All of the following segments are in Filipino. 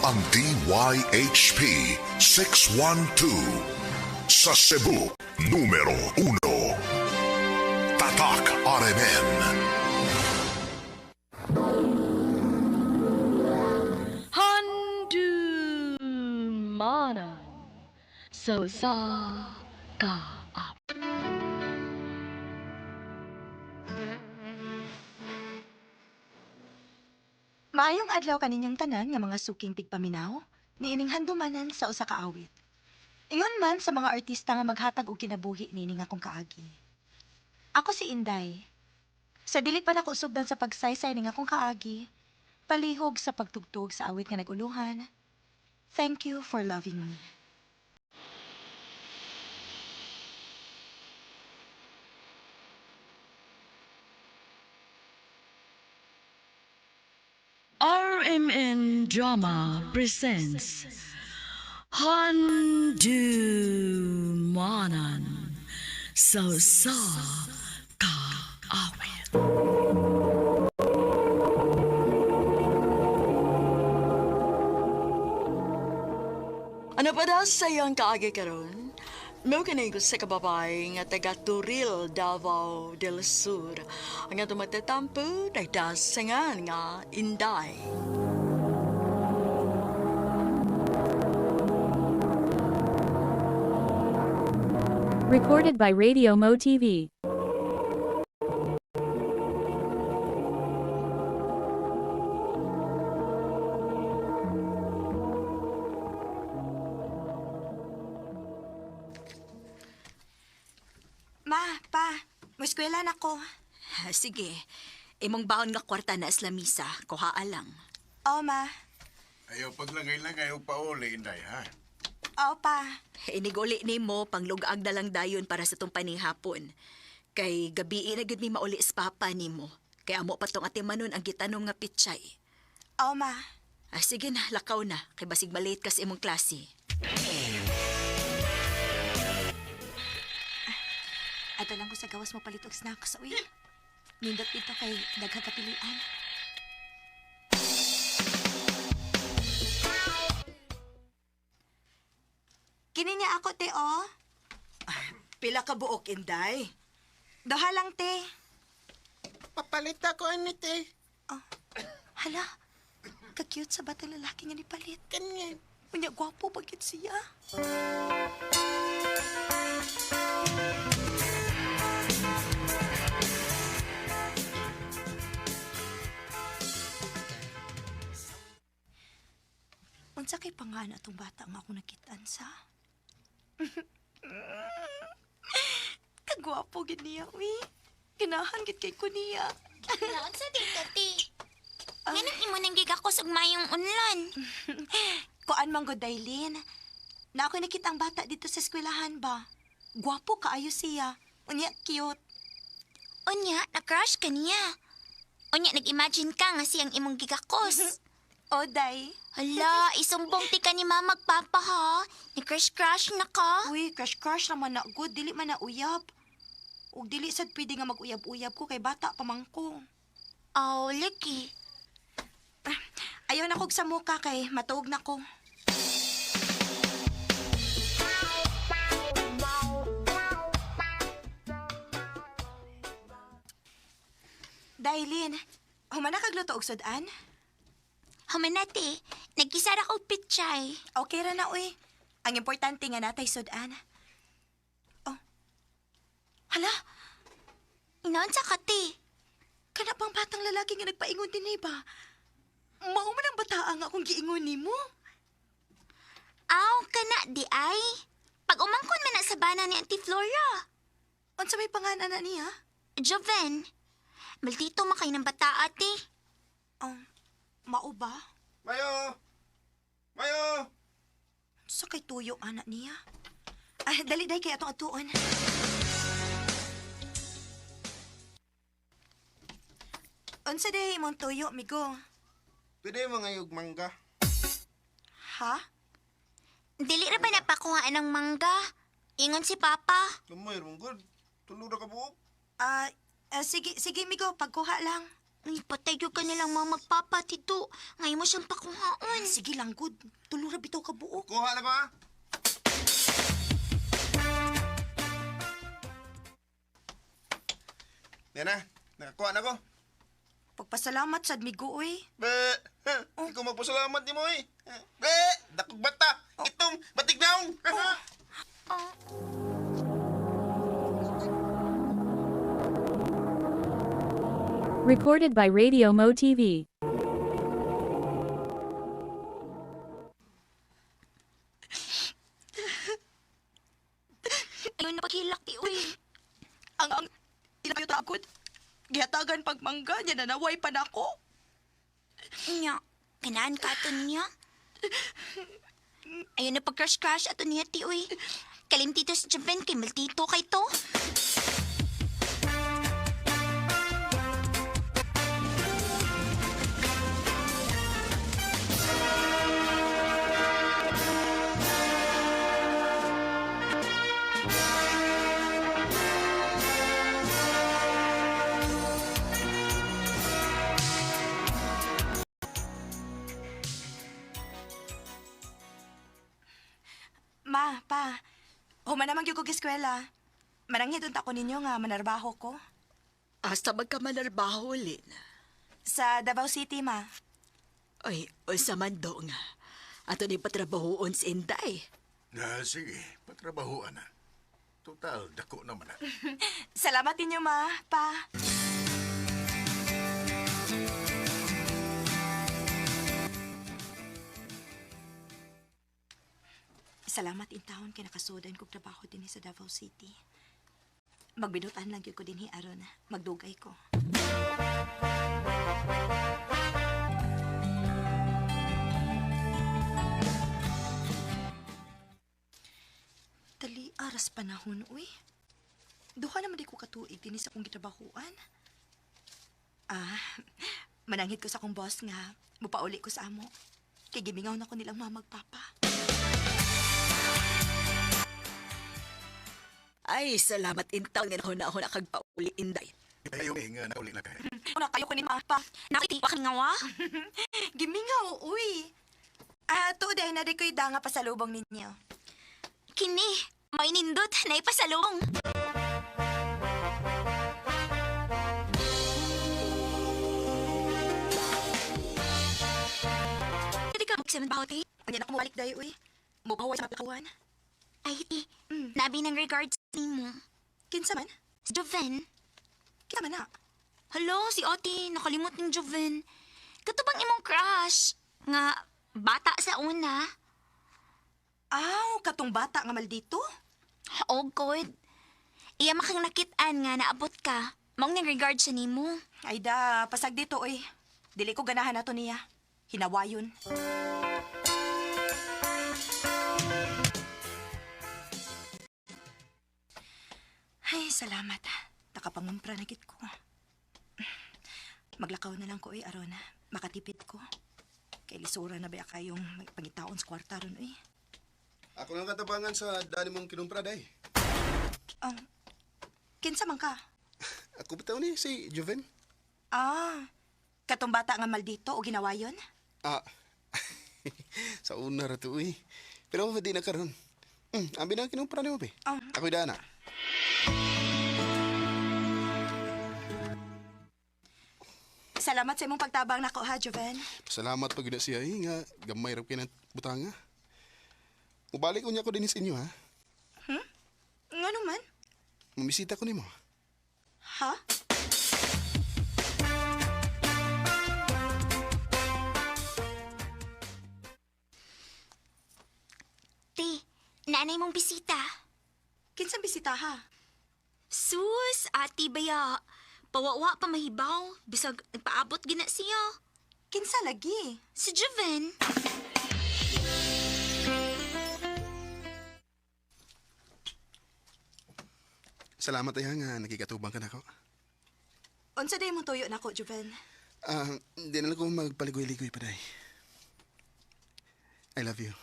ang DYHP 612 sa Cebu, numero 1. Tatak RMN. Handumanan so sa kaap. Maayong adlaw kaninyong tanan nga mga suking tigpaminaw, niining handumanan sa usa ka awit. Ingon man sa mga artista nga maghatag og kinabuhi niining akong kaagi. Ako si Inday. Sa dili pa nako usubdan sa pagsaysay ning akong kaagi, palihog sa pagtugtog sa awit nga naguluhan. Thank you for loving me. RMN Drama presents Handumanan so sa kaawit. Ano pa daw sa iyong kaagi karon? Mao kini sa kababay nga taga Turil, Davao del Sur. Ang atong magtatampo nagdasangan nga Inday. Recorded by Radio Mo TV. Ma, pa, muskwela na ko. Sige, imong baon nga kwarta na islamisa, kuhaa lang. Oo, ma. Ayaw paglangay-langay o pauli, Inday, ha? Oo, pa. Iniguli ni mo panglugag na lang dayon para sa tong panihapon. Kay gabi na gud mi mauli is papa ni mo. Kay amo pa tong atimanon ang gitanong nga pitsay. Oo, ma. Sige na, lakaw na. Kay basig malate ka sa imong klase. Ato lang ko sa gawas mo palit og snacks, uy. Nindot dito kay daghang kapilian. Kini niya ako, te, oh. Pila ka buok, Inday? Doha lang, te. Papalit ako, anite. Oh. Hala, ka-cute sa batang lalaki nga nipalit. Ganyan. Unya, gwapo bagit siya. Unsa kay pangan atong bata nga ako nakitaan sa? Kagwapo gid niya, uy. Ganahan gid kay ko niya. Naon sa dito, ti? Ganun imo nang gigakos og mayong unlon. Kuan man gud, Dailin. Na ako nakita ang bata dito sa eskwelahan ba? Gwapo kaayo siya. Unya, cute. Unya, na-crush ka niya. Unya, nag-imagine ka nga siyang imong gigakos. O, Day. Hala, isumbong ti ka ni mama papa ha. Ni-crush-crush na ka. Uy, crush naman na good. Dili man na uyab. Ug dili sad pwede nga mag-uyab-uyab ko kay bata pa man ko. Oh, lagi. Ayaw na kog sa muka kay matuog na ko. Dailin, humana kag luto og sudan? Humanati, nagkisara ko pitsay. Okay ra na, uy. Ang importante nga natay sudan. Oh. Hala, Inaon sa kati? kana pang batang lalaki nga nagpaingon din ba? Mao man ang bataa nga akong giingon nimo. Aw, kana di ay. Pag umangkon man na sa bana ni Auntie Flora. Unsa may pangalan na niya? Joven, maldito makay ng bata ate. Mao ba? Mayo! Mayo! Sa kay tuyo anak niya? Ay, dali kay atong atuon. Unsa day imong tuyo, migo? Pwede mga yung mangga. Ha? Dili ra ba napakuhaan ng mangga? Ingon si Papa. Lumoy, mong good. Tulog na ka buok. Sige, migo, pagkuha lang. Ay, patay yung kanilang mga magpapa, tito. Ngayon mo siyang pakuhaon. Sige lang, good. Tulura bitaw ka buok. Kuha na ko ha. Yan na, nakakuha na ko. Pagpasalamat sad migo, uy. Be, ikaw magpasalamat ni mo eh. Be, dakog bata. Itong batig naong. Recorded by Radio Mo TV. Ayaw na paghilak, ti, uy. Ang ilayo takot. Gihatagan pagmangga niya na naway pa nako. Nya, kanaan ka ato niya. Ayaw na pag-crush-crush ato niya, ti, uy. Kalimtito sa Japan kay Maltito kay to. Ma, pa. Human naman gyud ko eskwela. Mananghid unta ko ninyo nga manarbaho ko. Hasta magkamanarbaho, Lin. Sa Davao City, ma. Ay, unsa man do nga. Ato ni patrabahoon si Inday. Sige, patrabahuan na. Total, dako naman na. Salamat ninyo, ma, pa. Salamat in taon kay nakasodan kog trabaho din sa Davao City. Magbinutan lang gyud ko dinhi aron magdugay ko. Dali aras panahon, uy. Duha naman di ko katuig din sa akong gitrabahuan. Mananghid ko sa akong boss nga mupauli ko sa amo. Kay gimingaw na ko nilang mamagpapa. Ay, salamat intaw nga nahuna-huna kag pauli, Inday. Ayaw nga na uli na kayo. Una kayo ko ni mapa. Nakitipa ka nga, wa? Gimingaw, uy. Tuday na di ko'y danga pasalubong ninyo. Kini, may nindot na ipasalong. Hindi ka magsaman ba, ti? Hindi na ako mabalik dahi, uy. Mupahaway sa maplakawan. Ay, ti, nabi ng regards mo. Kinsa man? Si Joven. Kita man na. Hello, si Oti. Nakalimot ng Joven. Katubang imong crush. Nga, bata sa una. Katong bata nga maldito. Oh, God. Iya makang nakitaan nga naabot ka. Maong nang regard siya nimo. Ay da, pasag dito, uy. Dili ko ganahan na to niya. Hinawayon. Ay, salamat. Nakapangumpra na gid ko. Maglakaw na lang ko, uy, aron. Makatipid ko. Kay lisura na ba kayong pangitaon sa kwarta ron, uy. Ako lang katabangan sa dani mong kinumpra, day. Kinsa man ka? Ako bitaw ni si Joven. Katong bata nga maldito o ginawayon? Sa una ra to, uy. Pero di na karon. Ambi na kinumpra ni mo, be. Ako'y dana. Salamat sa imong pagtabang nako, ha, Joven. Salamat pag gina siya, nga gamay ra kinang butanga. Mubalik unya ko din sa inyo, ha? Nga naman? Mamisita ko nimo. Ha? Ti, nanay mong bisita. Kinsang bisita, ha? Sus, ati baya. Pawawa pa mahibaw. Bisag nagpaabot gina siya. Kinsa lagi? Si Joven. Salamat ay nga nakikatubang ka na ako. Unsa day mo tuyo nako, Joven? Di na lang ko magpaligoy-ligoy pa, day. I love you.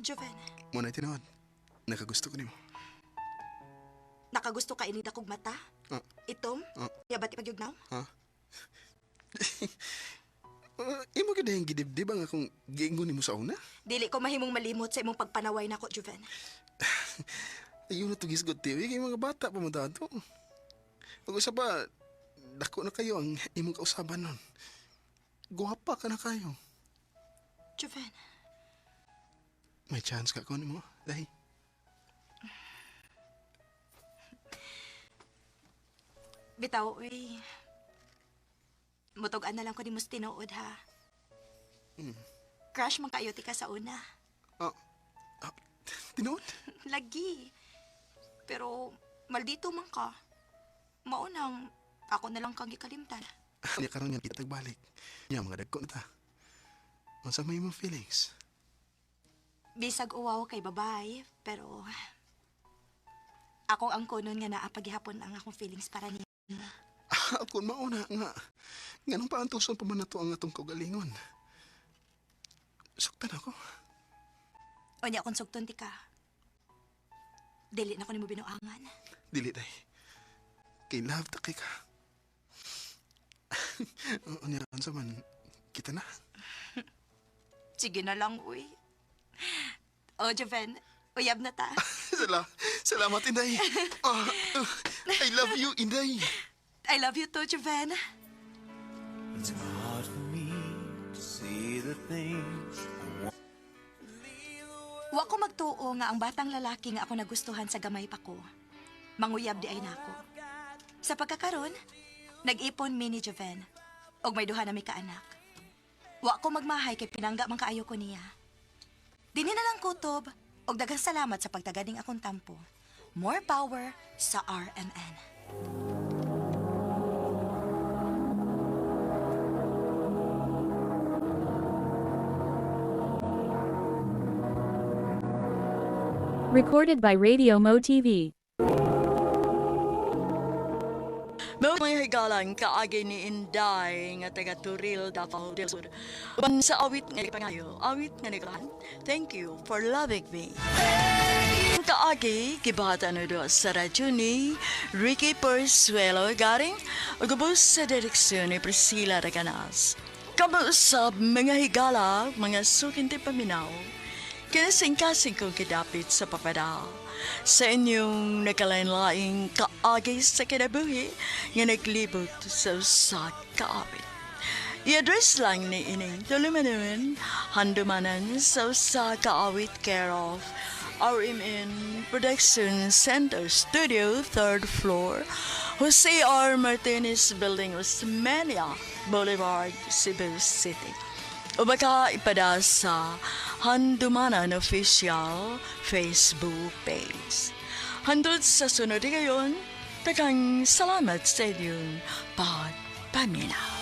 Joven. Muna itinawad. Nakagusto ko nimo. Nakagusto ka ini dakog mata? Ah. Itom? Yabati pagyugnaw? Imo ka dahil gidibdib ang akong giingon nimo sa una? Dili ko mahimong malimot sa imong pagpanaway nako, Juven. Ayaw na tugisgot, tiwi. Kaya mga bata pa mo dato. Pag-usap pa, dako na kayo ang imong kausaban nun. Guwapa ka na kayo. Juven, May chance ka ko nimo, dahil. bitaw, uy. Mutugan na lang ko ni Mus tinuod, ha? Crush man kayo ti ka sa una. Tinood? Lagi. Pero, maldito man ka. Maunang, ako na lang kang gikalimtan. Niya karon yan kita tagbalik. Niya mga dagko na ta. Masa may mga feelings. Bisag uwaw kay babae, pero... Ako ang kunon nga naapaghihapon ang akong feelings para niya. Ako mauna nga. Ganun pa ang tuson pa man na to ang atong kaugalingon. Suktan ako. O niya akong sugton ti ka. Dili na ko ni mo binuangan. Dili day. Kay love ta kay ka. O niya sa man, kita na. Sige na lang, uy. O, Joven, uyab na ta. Salamat, Inday. I love you, Inday. I love you too, Joven. It's hard for me to see the things Wa ko magtuo nga ang batang lalaki nga ako nagustuhan sa gamay pa ko. Manguyab di ay nako. Sa pagkakaron, nag-ipon mi ni Joven. Og may duha na mi kaanak. Wa ko magmahay kay pinangga man kaayo ko niya. Dinhi na lang kutob og daghang salamat sa pagtagading akong tampo. More power sa RMN. Recorded by Radio Mo TV. May higalang kaagi ni Inday nga taga Turil, Davao del Sur. Uban sa awit nga pangayo, awit nga nikahan. Thank you for loving me. Kaagi, kibata na do sa radyo ni Ricky Persuelo garing ugubos sa direksyon ni Priscilla Reganas. Kamusap mga higala, mga sukinti paminaw. Kinasing-kasing kong kidapit sa papadal sa inyong nakalain-laing kaagay sa kinabuhi nga naglibot sa usa kaawit. I-address lang ni ining tulumanon handumanan sa usa kaawit care of RMN Production Center Studio, 3rd floor, Jose R. Martinez Building, Osmeña Boulevard, Cebu City. O baka ipada sa Handumanan Official Facebook page. Handod sa sunod ngayon, tagang salamat sa inyong pagpaminaw.